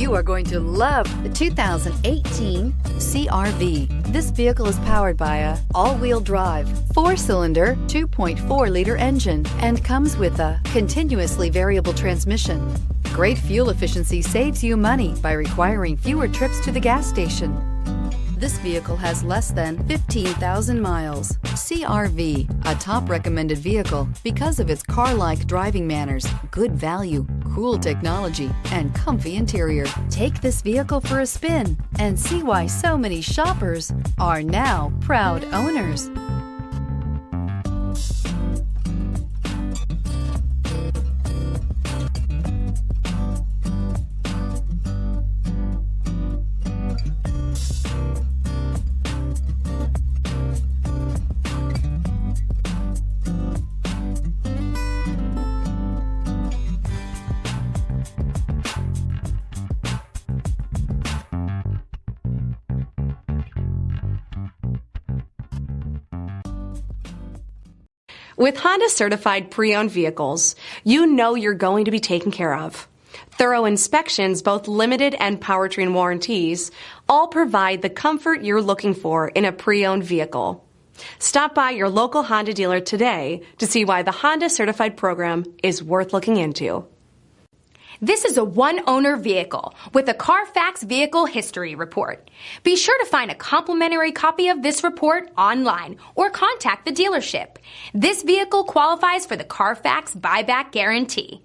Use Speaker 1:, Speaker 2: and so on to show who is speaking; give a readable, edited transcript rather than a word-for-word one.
Speaker 1: You are going to love the 2018 CR-V. This vehicle is powered by a all-wheel drive, 4-cylinder, 2.4-liter engine and comes with a continuously variable transmission. Great fuel efficiency saves you money by requiring fewer trips to the gas station. This vehicle has less than 15,000 miles. CR-V, a top recommended vehicle because of its car-like driving manners, good value, cool technology, and comfy interior. Take this vehicle for a spin and see why so many shoppers are now proud owners.
Speaker 2: With Honda certified pre-owned vehicles, you know you're going to be taken care of. Thorough inspections, both limited and powertrain warranties, all provide the comfort you're looking for in a pre-owned vehicle. Stop by your local Honda dealer today to see why the Honda certified program is worth looking into.
Speaker 3: This is a one-owner vehicle with a Carfax Vehicle History Report. Be sure to find a complimentary copy of this report online or contact the dealership. This vehicle qualifies for the Carfax Buyback Guarantee.